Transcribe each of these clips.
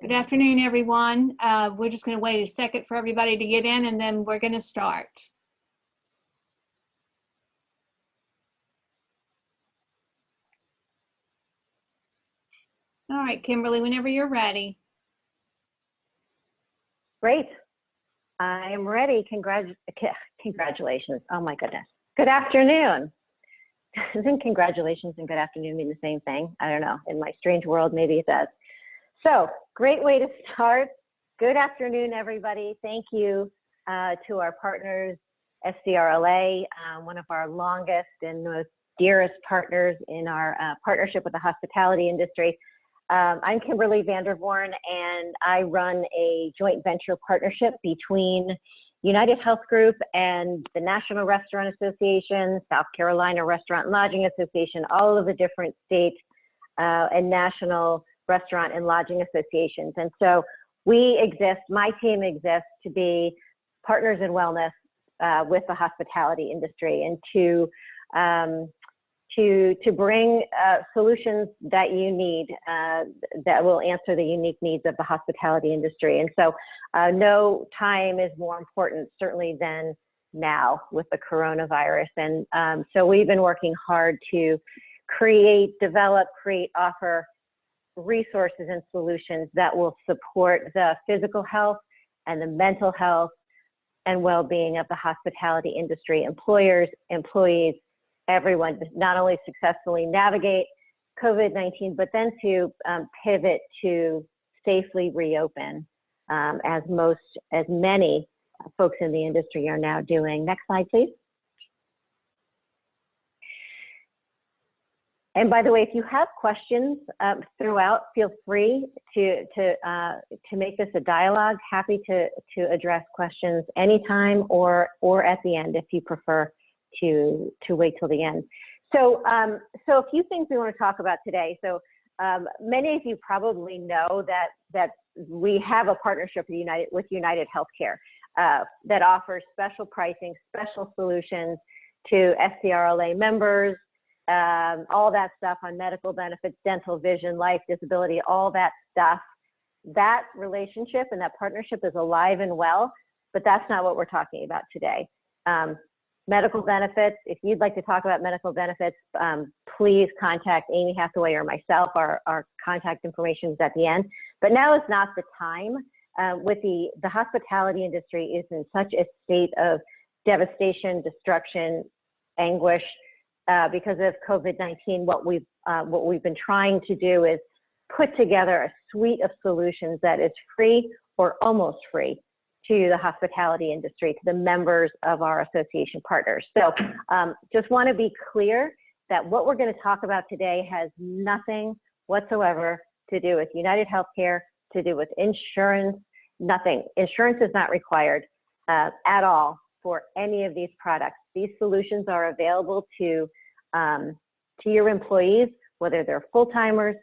Good afternoon, everyone. We're just going to wait a second for everybody to get in, and then we're going to start. All right, Kimberlee, whenever you're ready. Great. I am ready. Congratulations. Oh my goodness. Good afternoon. Isn't congratulations and good afternoon mean the same thing? I don't know. In my strange world, maybe it does. So, great way to start. Good afternoon, everybody. Thank you to our partners, SCRLA, one of our longest and most dearest partners in our partnership with the hospitality industry. I'm Kimberlee Vandervoorn, and I run a joint venture partnership between UnitedHealth Group and the National Restaurant Association, South Carolina Restaurant and Lodging Association, all of the different state and national restaurant and lodging associations. And so we exist, my team exists to be partners in wellness with the hospitality industry and to bring solutions that you need that will answer the unique needs of the hospitality industry. And so no time is more important certainly than now with the coronavirus. And so we've been working hard to create, develop, offer resources and solutions that will support the physical health and the mental health and well-being of the hospitality industry, employers, employees, everyone, to not only successfully navigate COVID-19, but then to pivot to safely reopen, as many folks in the industry are now doing. Next slide, please. And by the way, if you have questions throughout, feel free to make this a dialogue. Happy to address questions anytime or at the end if you prefer to wait till the end. So a few things we want to talk about today. So many of you probably know that we have a partnership with UnitedHealth that offers special pricing, special solutions to SCRLA members. All that stuff on medical benefits, dental, vision, life, disability, all that stuff. That relationship and that partnership is alive and well, but that's not what we're talking about today. Medical benefits, if you'd like to talk about medical benefits, please contact Amy Hathaway or myself. Our contact information is at the end. But now is not the time. With the hospitality industry is in such a state of devastation, destruction, anguish, because of COVID-19, what we've been trying to do is put together a suite of solutions that is free or almost free to the hospitality industry, to the members of our association partners. So just want to be clear that what we're going to talk about today has nothing whatsoever to do with UnitedHealthcare, to do with insurance, nothing. Insurance is not required at all for any of these products. These solutions are available to your employees, whether they're full-timers,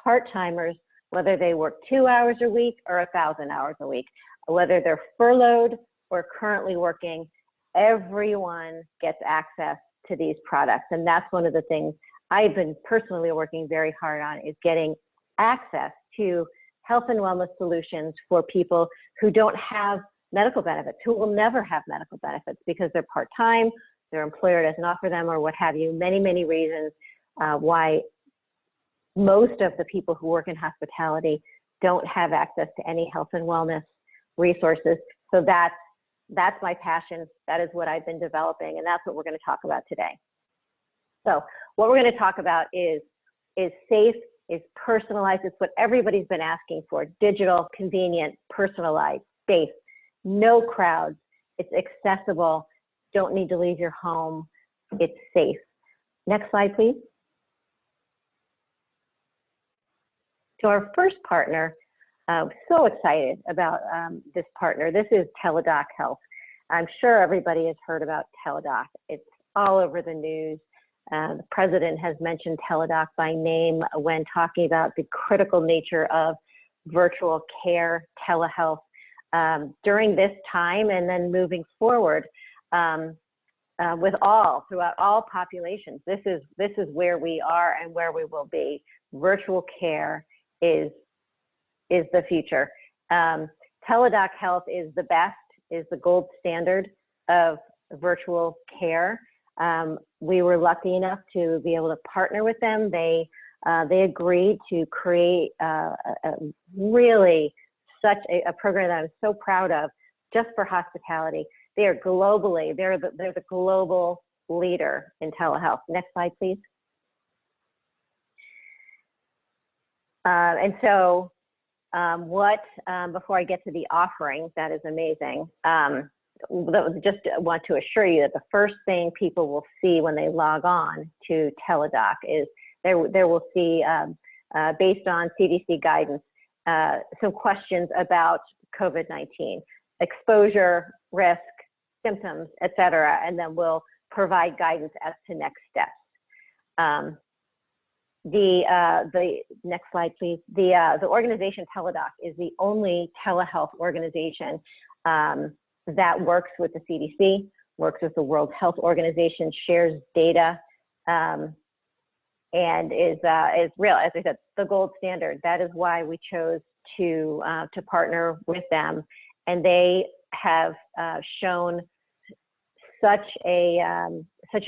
part-timers, whether they work 2 hours a week or 1,000 hours a week, whether they're furloughed or currently working, everyone gets access to these products. And that's one of the things I've been personally working very hard on, is getting access to health and wellness solutions for people who don't have medical benefits, who will never have medical benefits because they're part-time, their employer doesn't offer them, or what have you. Many, many reasons why most of the people who work in hospitality don't have access to any health and wellness resources. So that's my passion. That is what I've been developing, and that's what we're going to talk about today. So what we're going to talk about is safe, is personalized. It's what everybody's been asking for: digital, convenient, personalized, safe, no crowds. It's accessible. Don't need to leave your home. It's safe. Next slide, please. So our first partner, so excited about this partner. This is Teladoc Health. I'm sure everybody has heard about Teladoc. It's all over the news. The president has mentioned Teladoc by name when talking about the critical nature of virtual care, telehealth, during this time and then moving forward throughout all populations. This is where we are and where we will be. Virtual care is the future. Teladoc Health is the best, is the gold standard of virtual care. We were lucky enough to be able to partner with them. They agreed to create really such a program that I'm so proud of, just for hospitality. They are globally, they're the global leader in telehealth. Next slide, please. And so before I get to the offering, that is amazing. Just want to assure you that the first thing people will see when they log on to Teladoc is they will see, based on CDC guidance, some questions about COVID-19, exposure, risk, symptoms, et cetera, and then we'll provide guidance as to next steps. The next slide, please. The organization Teladoc is the only telehealth organization that works with the CDC, works with the World Health Organization, shares data, and is real, as I said, the gold standard. That is why we chose to partner with them, and they have shown such an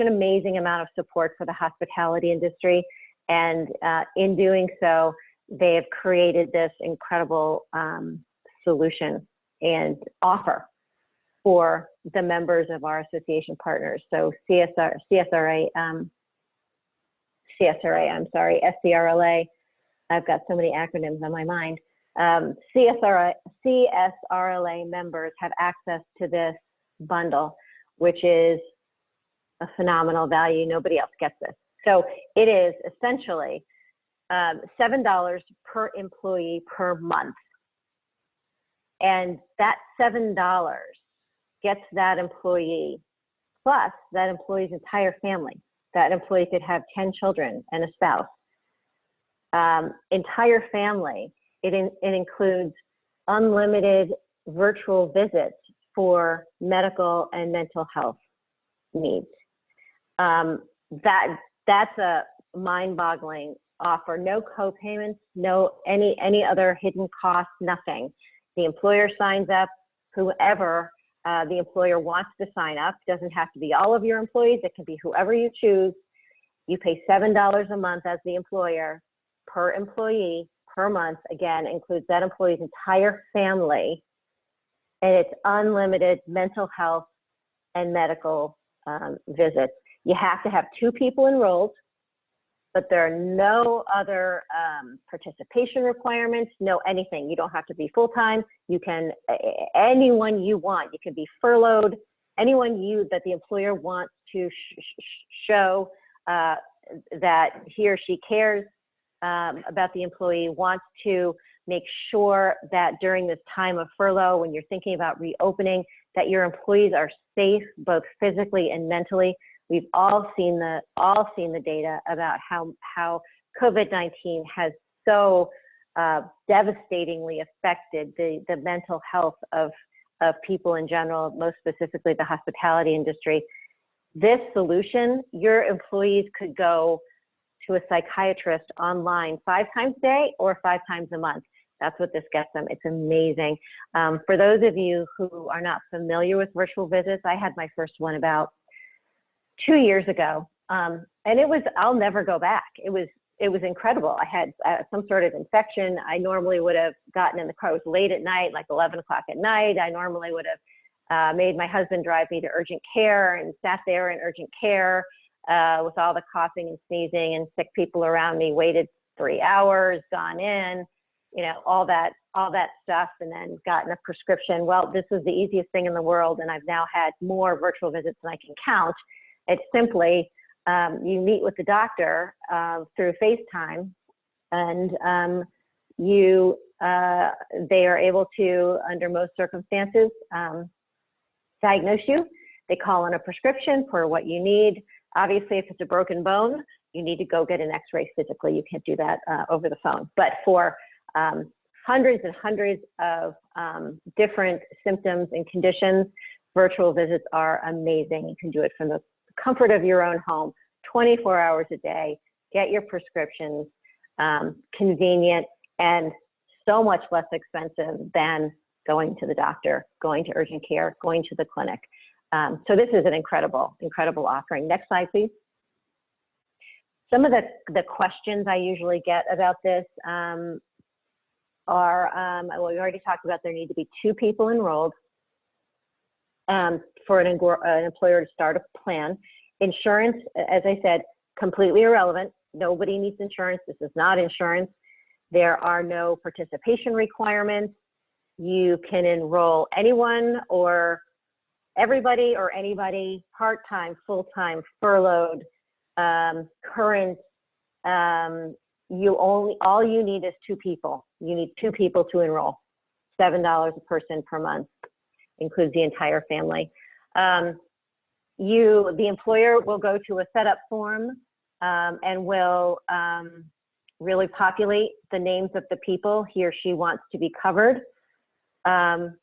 amazing amount of support for the hospitality industry. And in doing so, they have created this incredible solution and offer for the members of our association partners. So SCRLA, I've got so many acronyms on my mind. CSRLA members have access to this bundle, which is a phenomenal value. Nobody else gets this. So it is essentially $7 per employee per month. And that $7 gets that employee, plus that employee's entire family. That employee could have 10 children and a spouse. Entire family, it includes unlimited virtual visits for medical and mental health needs. That's a mind-boggling offer. No co-payments, no any other hidden costs, nothing. The employer signs up, whoever the employer wants to sign up. Doesn't have to be all of your employees. It can be whoever you choose. You pay $7 a month as the employer per employee per month. Again, includes that employee's entire family, and it's unlimited mental health and medical visits. You have to have 2 people enrolled, but there are no other participation requirements, no anything. You don't have to be full-time. You can, anyone you want. You can be furloughed, anyone that the employer wants to show that he or she cares about the employee, wants to make sure that during this time of furlough, when you're thinking about reopening, that your employees are safe, both physically and mentally. We've all seen the data about how COVID-19 has so devastatingly affected the mental health of people in general, most specifically the hospitality industry. This solution, your employees could go to a psychiatrist online 5 times a day or 5 times a month. That's what this gets them. It's amazing. For those of you who are not familiar with virtual visits, I had my first one about 2 years ago, and it was, I'll never go back. It was incredible. I had some sort of infection. I normally would have gotten in the car. It was late at night, like 11 o'clock at night. I normally would have made my husband drive me to urgent care and sat there in urgent care with all the coughing and sneezing and sick people around me, waited 3 hours, gone in, you know, all that stuff, and then gotten a prescription. Well, this was the easiest thing in the world, and I've now had more virtual visits than I can count. It's simply, you meet with the doctor through FaceTime, and they are able to, under most circumstances, diagnose you. They call in a prescription for what you need. Obviously, if it's a broken bone, you need to go get an x-ray physically. You can't do that over the phone. But for hundreds and hundreds of different symptoms and conditions, virtual visits are amazing. You can do it from the comfort of your own home, 24 hours a day, get your prescriptions, convenient, and so much less expensive than going to the doctor, going to urgent care, going to the clinic. So this is an incredible, incredible offering. Next slide, please. Some of the questions I usually get about this are, well, we already talked about there need to be 2 people enrolled for an employer to start a plan. Insurance, as I said, completely irrelevant. Nobody needs insurance. This is not insurance. There are no participation requirements. You can enroll anyone or everybody or anybody, part-time, full-time, furloughed, current. All you need is 2 people. You need 2 people to enroll. $7 a person per month, includes the entire family. The employer will go to a setup form and will really populate the names of the people he or she wants to be covered, and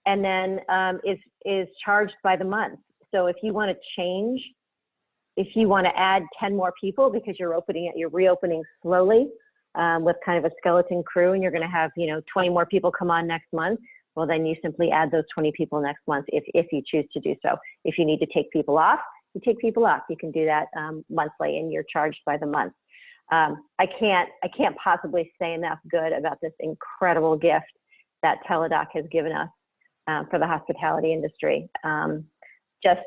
then is charged by the month. So if you want to change, if you want to add 10 more people because you're reopening slowly with kind of a skeleton crew, and you're going to have 20 more people come on next month, well, then you simply add those 20 people next month if you choose to do so. If you need to take people off, you take people off. You can do that monthly, and you're charged by the month. I can't possibly say enough good about this incredible gift that Teladoc has given us for the hospitality industry. Just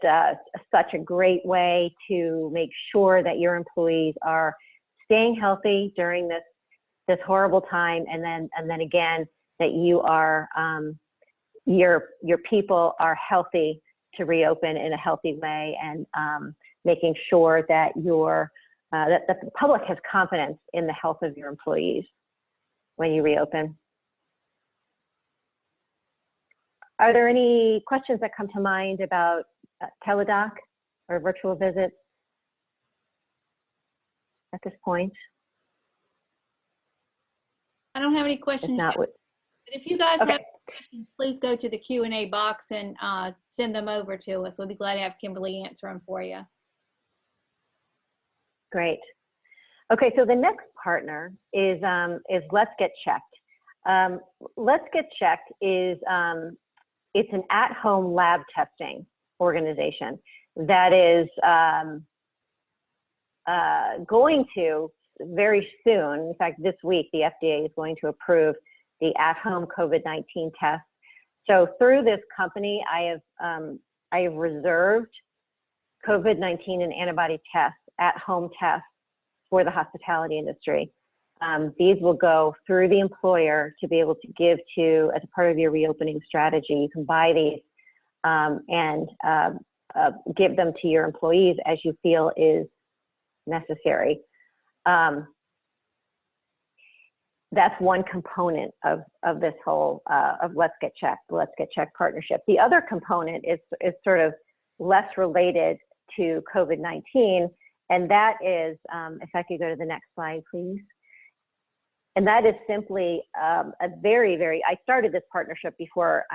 such a great way to make sure that your employees are staying healthy during this horrible time, and then again that you are your people are healthy to reopen in a healthy way, and making sure that that the public has confidence in the health of your employees when you reopen. Are there any questions that come to mind about Teladoc or virtual visits at this point? I don't have any questions yet, but if you guys Okay. have questions, please go to the Q&A box and send them over to us. We'll be glad to have Kimberlee answer them for you. Great. Okay, so the next partner is Let's Get Checked. Let's Get Checked is it's an at-home lab testing organization that is going to very soon, in fact, this week, the FDA is going to approve the at-home COVID-19 test. So through this company, I have reserved COVID-19 and antibody tests, at-home tests for the hospitality industry. These will go through the employer to be able to give to, as a part of your reopening strategy. You can buy these and give them to your employees as you feel is necessary. That's one component of this whole of Let's Get Checked, the Let's Get Checked partnership. The other component is sort of less related to COVID-19, and that is, if I could go to the next slide, please. And that is simply a very, I started this partnership before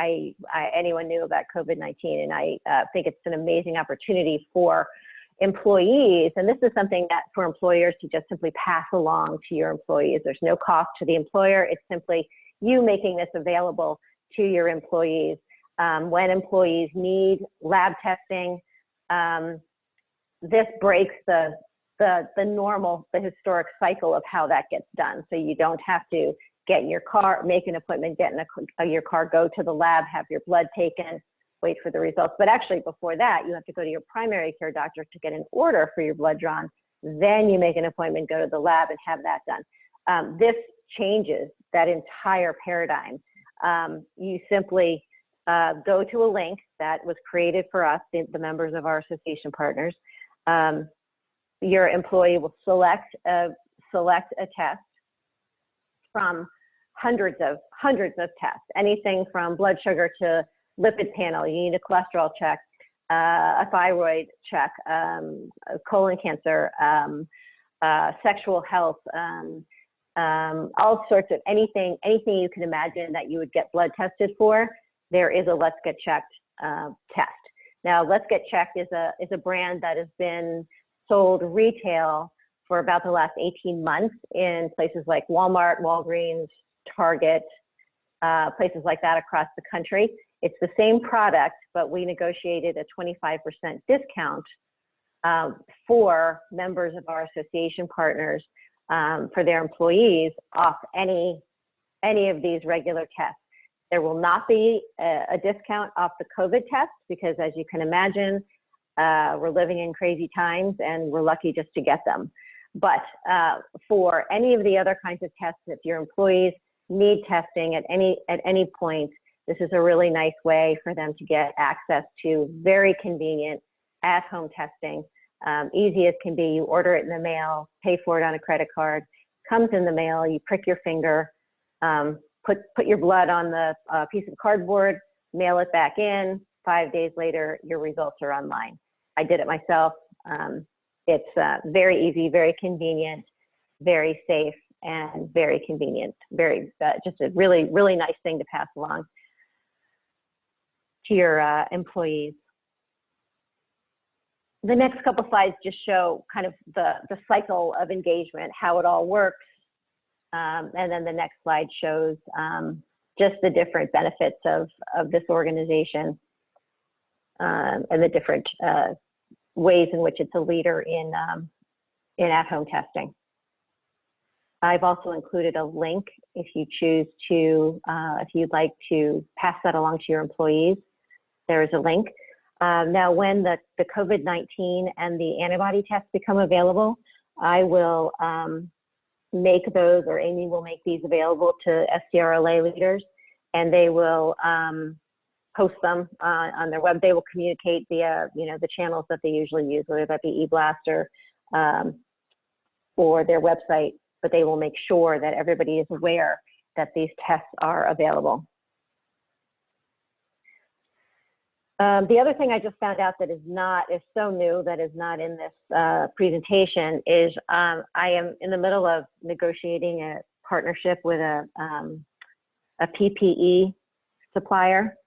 anyone knew about COVID-19, and I think it's an amazing opportunity for employees, and this is something that for employers to just simply pass along to your employees. There's no cost to the employer. It's simply you making this available to your employees. When employees need lab testing, this breaks the historic cycle of how that gets done. So you don't have to get in your car, make an appointment, get in your car, go to the lab, have your blood taken, wait for the results. But actually before that, you have to go to your primary care doctor to get an order for your blood drawn. Then you make an appointment, go to the lab and have that done. This changes that entire paradigm. You simply go to a link that was created for us, the members of our association partners. Your employee will select a test from hundreds of tests, anything from blood sugar to lipid panel. You need a cholesterol check, a thyroid check, colon cancer, sexual health, all sorts of anything you can imagine that you would get blood tested for. There is a Let's Get Checked test. Now, Let's Get Checked is a brand that has been sold retail for about the last 18 months in places like Walmart, Walgreens, Target, places like that across the country. It's the same product, but we negotiated a 25% discount for members of our association partners for their employees off any of these regular tests. There will not be a discount off the COVID test because, as you can imagine, we're living in crazy times and we're lucky just to get them. But for any of the other kinds of tests, if your employees need testing at any point, this is a really nice way for them to get access to very convenient at-home testing. Easy as can be. You order it in the mail, pay for it on a credit card, comes in the mail, you prick your finger, put your blood on the piece of cardboard, mail it back in. 5 days later, your results are online. I did it myself. It's very easy, very convenient, very safe, and very convenient. Very just a really, really nice thing to pass along to your employees. The next couple slides just show kind of the cycle of engagement, how it all works. And then the next slide shows just the different benefits of this organization and the different ways in which it's a leader in at-home testing. I've also included a link if you choose to, if you'd like to pass that along to your employees. There is a link. Now, when the COVID-19 and the antibody tests become available, I will make those, or Amy will make these available to SCRLA leaders, and they will post them on their web. They will communicate via, the channels that they usually use, whether that be eBlast or their website, but they will make sure that everybody is aware that these tests are available. The other thing I just found out that is so new, that is not in this presentation, is I am in the middle of negotiating a partnership with a PPE supplier,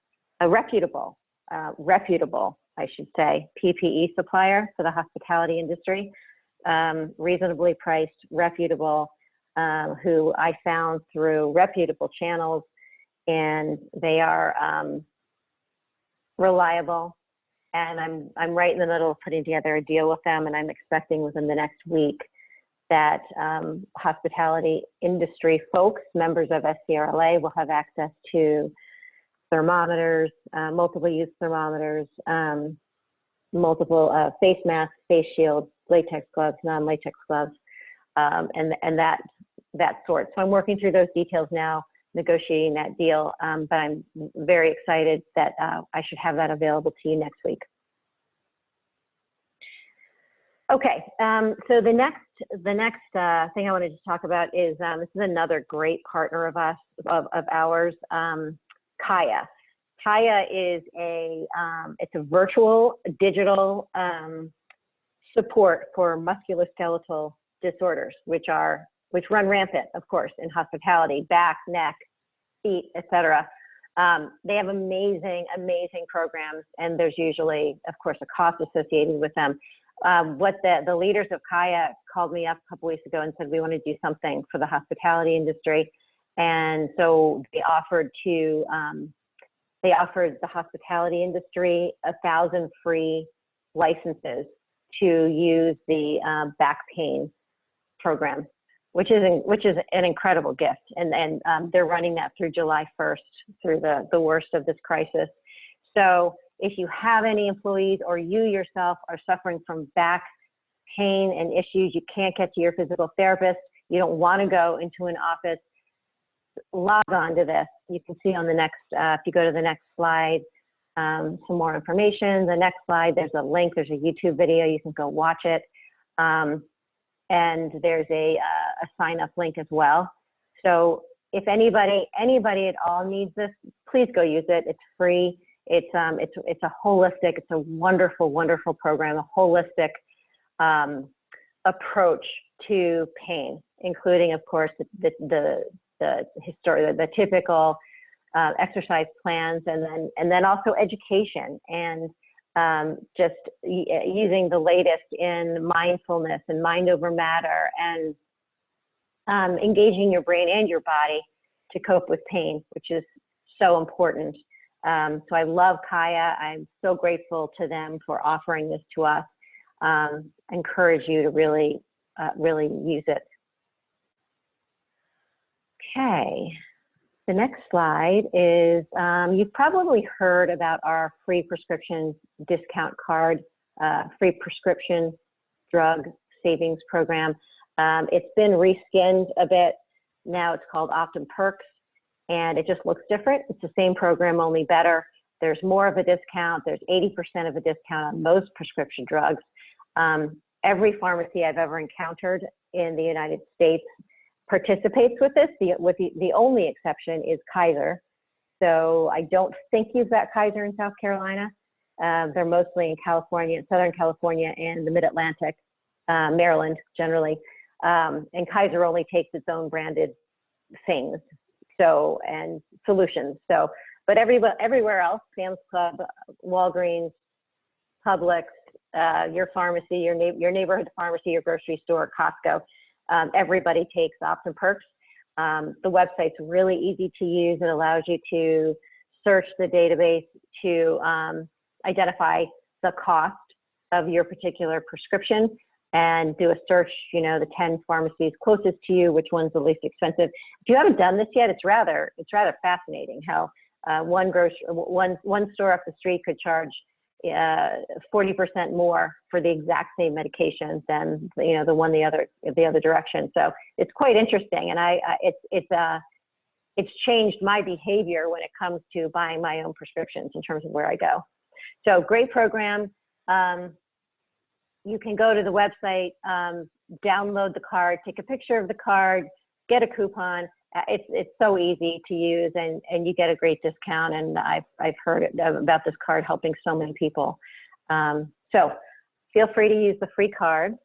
a reputable, I should say, PPE supplier for the hospitality industry, reasonably priced, reputable, who I found through reputable channels, and they are reliable, and I'm right in the middle of putting together a deal with them, and I'm expecting within the next week that hospitality industry folks, members of SCRLA, will have access to thermometers, multiple use thermometers, multiple face masks, face shields, latex gloves, non-latex gloves, and that sort. So I'm working through those details now, negotiating that deal, but I'm very excited that I should have that available to you next week. Okay, so the next thing I wanted to talk about is this is another great partner of ours, Kaya. Kaya is it's a virtual digital support for musculoskeletal disorders, which run rampant, of course, in hospitality: back, neck, feet, etc. They have amazing programs, and there's usually, of course, a cost associated with them. What the leaders of Kaya called me up a couple weeks ago and said, we want to do something for the hospitality industry. And so they offered the hospitality industry 1,000 free licenses to use the back pain program, which is an incredible gift. And they're running that through July 1st, through the worst of this crisis. So if you have any employees, or you yourself are suffering from back pain and issues, you can't get to your physical therapist, you don't want to go into an office, log on to this. You can see on the next, if you go to the next slide, some more information. The next slide, there's a link, there's a YouTube video, you can go watch it. And there's a sign up link as well. So if anybody at all needs this, please go use it. It's free. It's a holistic, it's a wonderful program, a holistic approach to pain, including, of course, the typical exercise plans, and then also education, and just using the latest in mindfulness and mind over matter, and engaging your brain and your body to cope with pain, which is so important. So I love Kaya. I'm so grateful to them for offering this to us. I encourage you to really use it. Okay, the next slide is, you've probably heard about our free prescription discount card, free prescription drug savings program. It's been reskinned a bit. Now it's called Optum Perks, and it just looks different. It's the same program, only better. There's more of a discount. There's 80% of a discount on most prescription drugs. Every pharmacy I've ever encountered in the United States participates with this. The only exception is Kaiser. So I don't think you've got Kaiser in South Carolina. They're mostly in California, Southern California, and the Mid-Atlantic, Maryland generally. And Kaiser only takes its own branded things, so, and solutions. So, but everywhere else, Sam's Club, Walgreens, Publix, your pharmacy, your neighborhood pharmacy, your grocery store, Costco, everybody takes Optum Perks. The website's really easy to use. It allows you to search the database to identify the cost of your particular prescription and do a search, you know, the 10 pharmacies closest to you, which one's the least expensive. If you haven't done this yet, it's rather fascinating how one store up the street could charge 40% more for the exact same medication than, you know, the one the other direction. So it's quite interesting, and it's changed my behavior when it comes to buying my own prescriptions in terms of where I go. So great program. You can go to the website, download the card, take a picture of the card, get a coupon. It's so easy to use, and you get a great discount. And I've heard about this card helping so many people. So feel free to use the free card.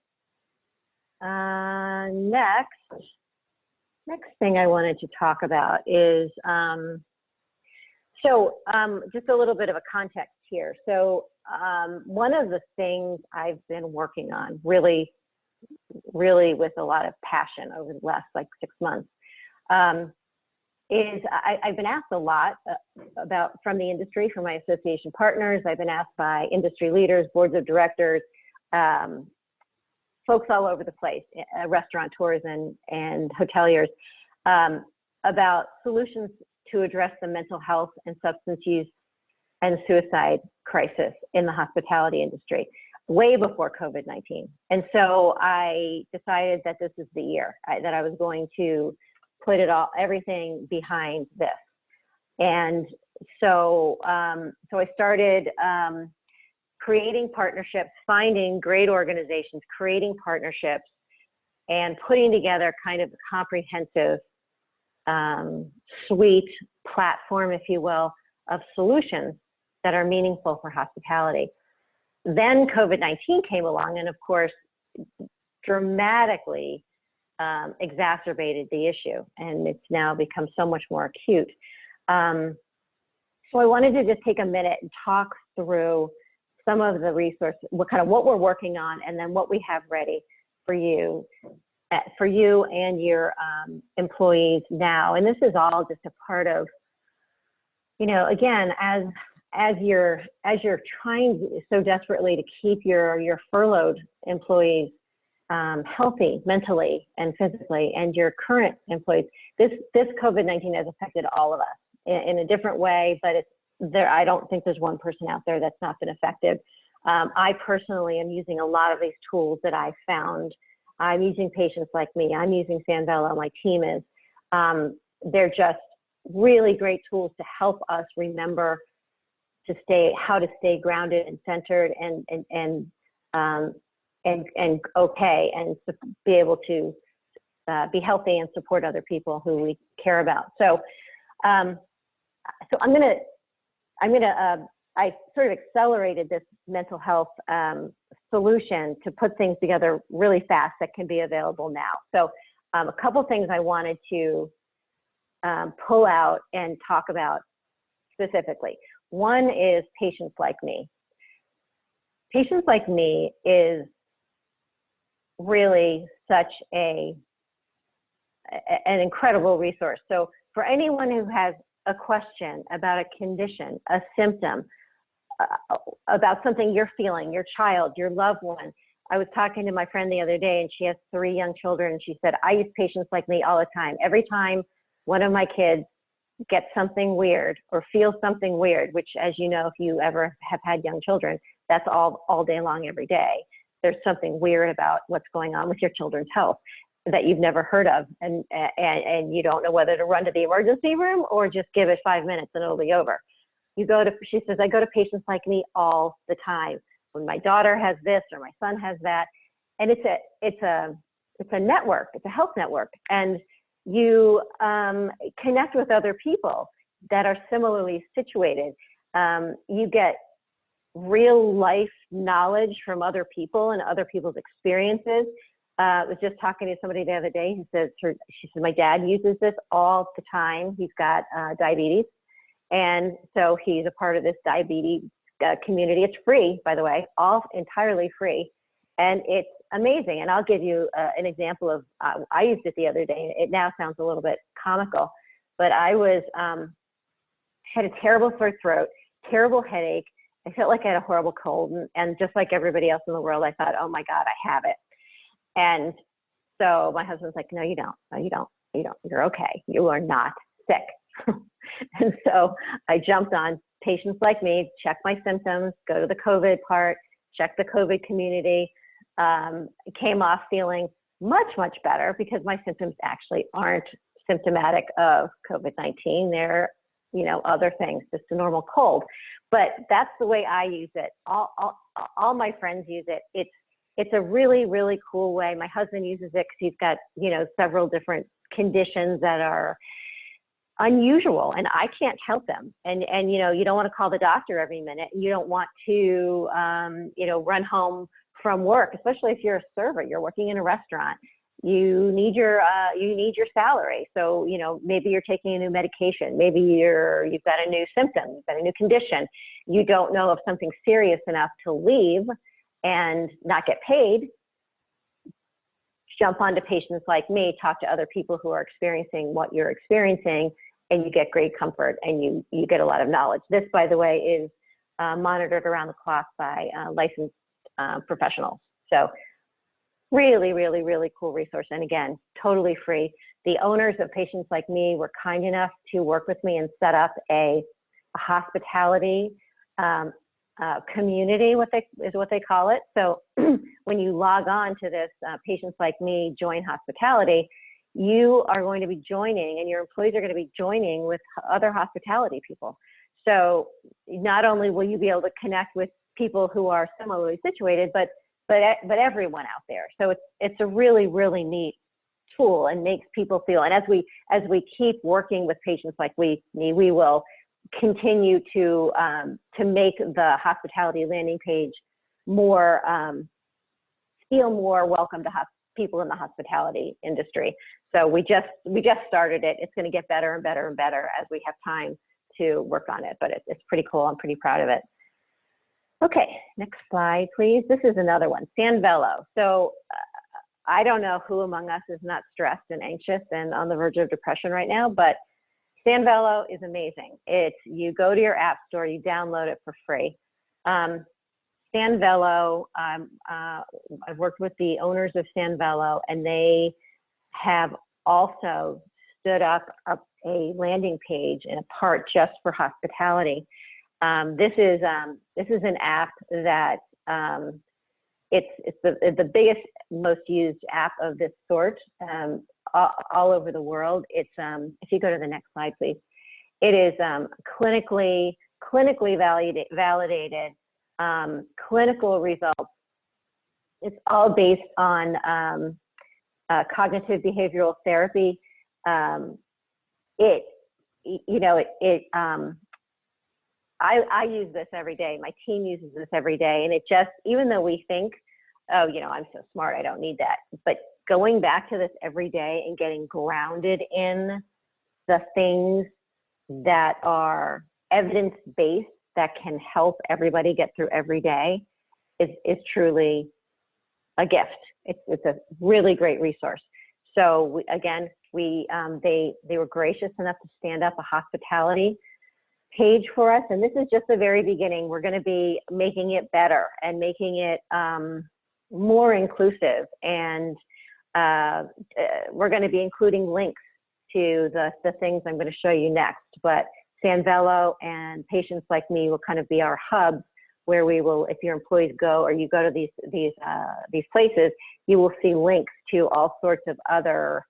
Next thing I wanted to talk about is just a little bit of a context here. So one of the things I've been working on really with a lot of passion over the last like 6 months is I've been asked a lot from the industry, from my association partners. I've been asked by industry leaders, boards of directors, folks all over the place, restaurateurs and hoteliers, about solutions to address the mental health and substance use and suicide crisis in the hospitality industry, way before COVID-19. And so I decided that this is the year that I was going to put everything behind this. And so, I started creating partnerships, finding great organizations, creating partnerships, and putting together kind of a comprehensive suite platform, if you will, of solutions that are meaningful for hospitality. Then COVID-19 came along and, of course, dramatically exacerbated the issue, and it's now become so much more acute. So I wanted to just take a minute and talk through some of the resources, what we're working on, and then what we have ready for you and your employees now. And this is all just a part of, you know, again, as you're trying so desperately to keep your furloughed employees healthy mentally and physically, and your current employees, this COVID-19 has affected all of us in a different way, but I don't think there's one person out there that's not been affected. I personally am using a lot of these tools that I found. I'm using Patients Like Me. I'm using Sanvello. My team is. They're just really great tools to help us remember how to stay grounded and centered and okay, and to be able to be healthy and support other people who we care about. So, I sort of accelerated this mental health solution to put things together really fast that can be available now. So, a couple things I wanted to pull out and talk about specifically. One is Patients Like Me. Patients Like Me is really such a an incredible resource. So for anyone who has a question about a condition, a symptom, about something you're feeling, your child, your loved one. I was talking to my friend the other day, and she has 3 young children, and she said, I use patients like me all the time. Every time one of my kids gets something weird or feels something weird, which, as you know, if you ever have had young children, that's all day long, every day. There's something weird about what's going on with your children's health that you've never heard of, and you don't know whether to run to the emergency room or just give it 5 minutes and it'll be over. She says, I go to patients like me all the time. When my daughter has this or my son has that, and it's a network, it's a health network, and you connect with other people that are similarly situated. You get real life knowledge from other people and other people's experiences. I was just talking to somebody the other day who says, she said, my dad uses this all the time. He's got diabetes. And so he's a part of this diabetes community. It's free, by the way, all entirely free. And it's amazing. And I'll give you an example of, I used it the other day. It now sounds a little bit comical, but I was, had a terrible sore throat, terrible headache. I felt like I had a horrible cold. And just like everybody else in the world, I thought, oh my God, I have it. And so my husband's like, no, you don't. No, you don't. You don't. You're okay. You are not sick. And so I jumped on patients like me, check my symptoms, go to the COVID part, check the COVID community, came off feeling much, much better because my symptoms actually aren't symptomatic of COVID-19. They're, other things, just a normal cold. But that's the way I use it. All my friends use it. It's a really, really cool way. My husband uses it because he's got, several different conditions that are unusual, and I can't help them. And you don't want to call the doctor every minute. You don't want to, run home from work, especially if you're a server, you're working in a restaurant. You need your salary. So, maybe you're taking a new medication. Maybe you've got a new symptom, you've got a new condition. You don't know if something's serious enough to leave and not get paid. Jump onto patients like me, talk to other people who are experiencing what you're experiencing, and you get great comfort and you get a lot of knowledge. This, by the way, is monitored around the clock by licensed professionals. So really, really, really cool resource. And again, totally free. The owners of Patients Like Me were kind enough to work with me and set up a hospitality community, what they call it. So when you log on to this Patients Like Me Join Hospitality, you are going to be joining, and your employees are going to be joining with other hospitality people. So not only will you be able to connect with people who are similarly situated, but everyone out there. So it's a really, really neat tool and makes people feel. And as we keep working with Patients Like Me, we will continue to make the hospitality landing page more feel more welcome to people in the hospitality industry. So we just started it. It's going to get better and better and better as we have time to work on it. But it's pretty cool. I'm pretty proud of it. Okay, next slide, please. This is another one, Sanvelo. So I don't know who among us is not stressed and anxious and on the verge of depression right now, but Sanvelo is amazing. You go to your app store, you download it for free. Sanvelo, I've worked with the owners of Sanvelo, and they have also stood up a landing page and a part just for hospitality. This is an app that it's the biggest, most used app of this sort all over the world. It's if you go to the next slide, please. It is clinically validated clinical results. It's all based on cognitive behavioral therapy. I use this every day. My team uses this every day. And it just, even though we think, oh, I'm so smart, I don't need that. But going back to this every day and getting grounded in the things that are evidence-based that can help everybody get through every day is truly a gift. It's a really great resource. So again, They were gracious enough to stand up a hospitality page for us, and this is just the very beginning. We're going to be making it better and making it more inclusive, and we're going to be including links to the things I'm going to show you next. But Sanvello and Patients Like Me will kind of be our hubs, where we will, if your employees go or you go to these places, you will see links to all sorts of other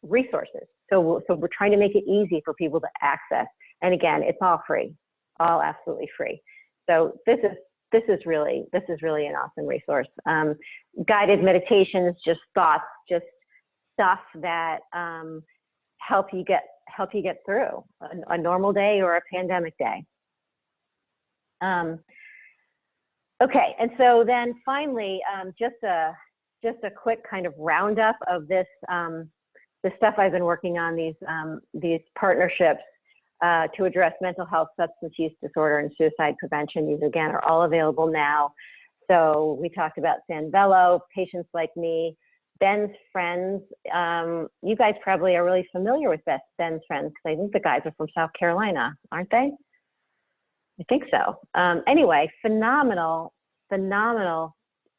resources. So we're trying to make it easy for people to access. And again, it's all free, all absolutely free. So this is really an awesome resource. Guided meditations, just thoughts, just stuff that help you get through a normal day or a pandemic day. Okay, and so then finally, just a quick kind of roundup of this, the stuff I've been working on, these partnerships to address mental health, substance use disorder, and suicide prevention. These again are all available now. So we talked about Sanvello, Patients Like Me, Ben's Friends. You guys probably are really familiar with Ben's Friends, because I think the guys are from South Carolina, aren't they? I think so. Anyway, phenomenal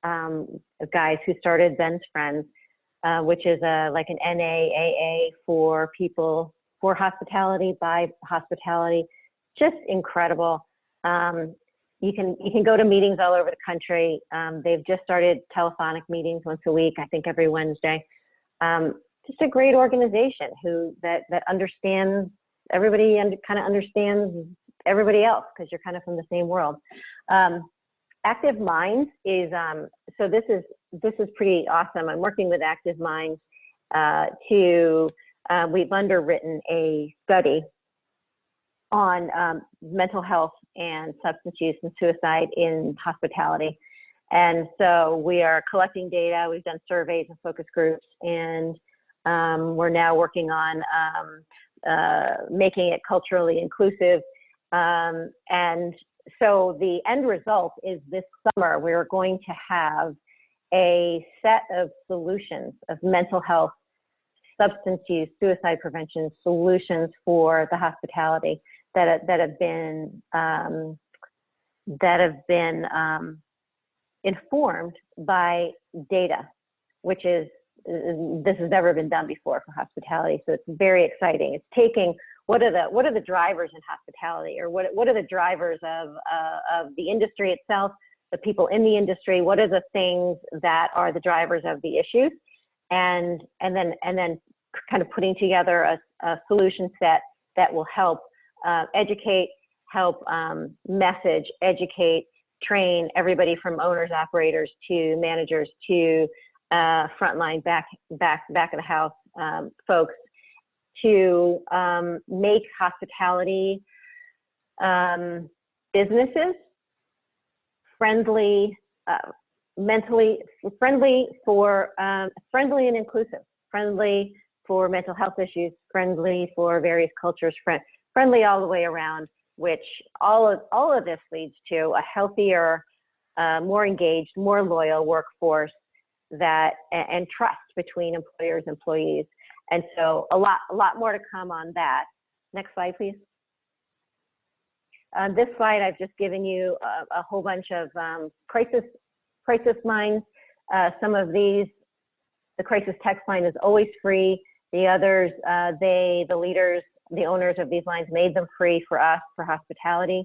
guys who started Ben's Friends, which is like an NAAA for people for hospitality, by hospitality. Just incredible. You can go to meetings all over the country. They've just started telephonic meetings once a week, I think every Wednesday. Just a great organization that understands everybody and kind of understands everybody else, because you're kind of from the same world. Active Minds is, so this is pretty awesome. I'm working with Active Minds we've underwritten a study on mental health and substance use and suicide in hospitality. And so we are collecting data. We've done surveys and focus groups, and we're now working on making it culturally inclusive. And so the end result is this summer, we're going to have a set of solutions of mental health, substance use, suicide prevention solutions for the hospitality that have been informed by data, which is, this has never been done before for hospitality. So it's very exciting. It's taking what are the drivers in hospitality, or what are the drivers of the industry itself, the people in the industry, what are the things that are the drivers of the issues, and then kind of putting together a solution set that will help educate, help message, educate, train everybody from owners, operators to managers to frontline back of the house folks, to make hospitality businesses friendly, mentally friendly friendly and inclusive, friendly for mental health issues, friendly for various cultures, friendly all the way around, which all of this leads to a healthier, more engaged, more loyal workforce and trust between employers and employees. And so a lot more to come on that. Next slide, please. This slide, I've just given you a whole bunch of crisis lines. Some of these, the crisis text line is always free. The others, the leaders, the owners of these lines made them free for us, for hospitality.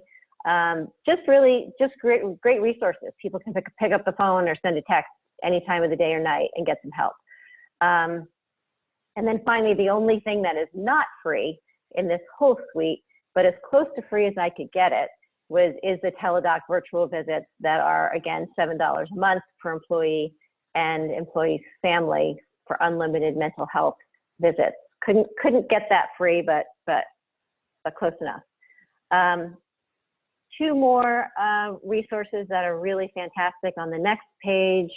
Just great resources. People can pick up the phone or send a text any time of the day or night and get some help. And then finally, the only thing that is not free in this whole suite, but as close to free as I could get it, is the Teledoc virtual visits that are, again, $7 a month per employee and employee's family for unlimited mental health visits. Couldn't get that free, but close enough. Two more resources that are really fantastic on the next page.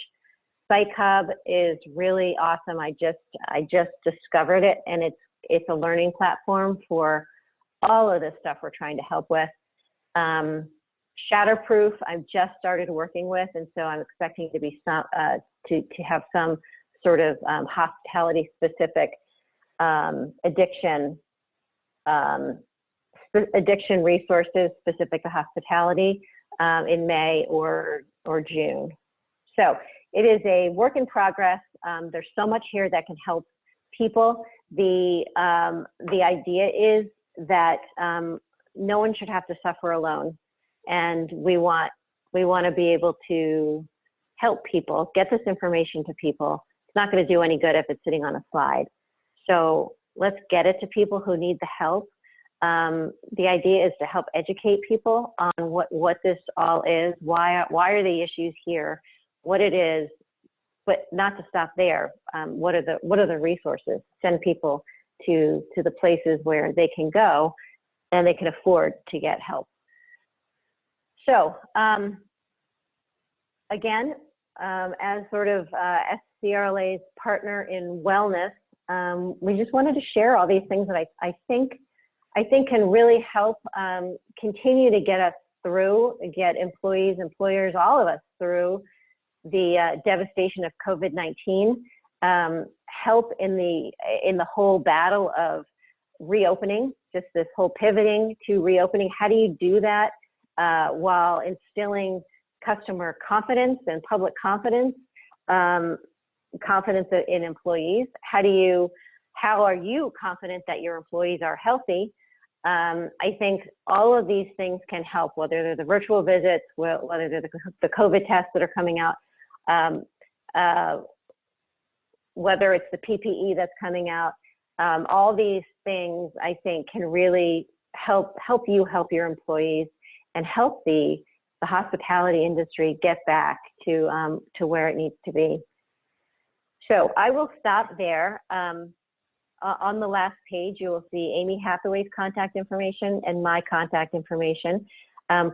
Psych Hub is really awesome. I just discovered it, and it's a learning platform for all of this stuff we're trying to help with. Shatterproof, I've just started working with, and so I'm expecting to be to have some sort of hospitality specific addiction addiction resources specific to hospitality in May or June. So it is a work in progress. There's so much here that can help people. The idea is that no one should have to suffer alone, and we want to be able to help people, get this information to people. It's not going to do any good if it's sitting on a slide. So let's get it to people who need the help. The idea is to help educate people on what this all is, why are the issues here, what it is, but not to stop there. What are the resources? Send people to the places where they can go and they can afford to get help. So again, as sort of SCRLA's partner in wellness, we just wanted to share all these things that I think can really help continue to get us through, get employees, employers, all of us through the devastation of COVID-19, help in the whole battle of reopening, just this whole pivoting to reopening. How do you do that while instilling customer confidence and public confidence, confidence in employees? How are you confident that your employees are healthy? I think all of these things can help, whether they're the virtual visits, whether they're the COVID tests that are coming out, whether it's the PPE that's coming out. All these things, I think, can really help you help your employees and help the hospitality industry get back to where it needs to be. So I will stop there. On the last page, you will see Amy Hathaway's contact information and my contact information.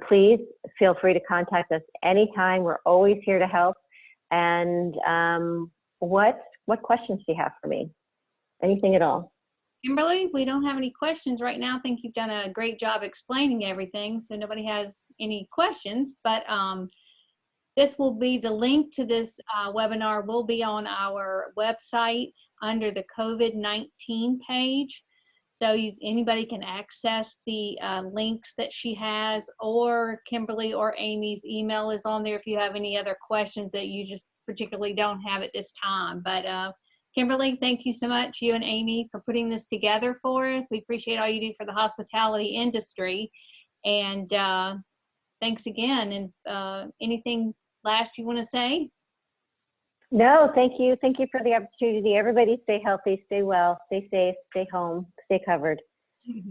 Please feel free to contact us anytime. We're always here to help. And what questions do you have for me? Anything at all? Kimberlee, we don't have any questions right now. I think you've done a great job explaining everything, so nobody has any questions. But this will be the link to this webinar will be on our website under the COVID-19 page. So anybody can access the links that she has, or Kimberlee or Amy's email is on there if you have any other questions that you just particularly don't have at this time. But Kimberlee, thank you so much, you and Amy, for putting this together for us. We appreciate all you do for the hospitality industry. And thanks again. And anything last you want to say? No, thank you. Thank you for the opportunity. Everybody stay healthy, stay well, stay safe, stay home, stay covered.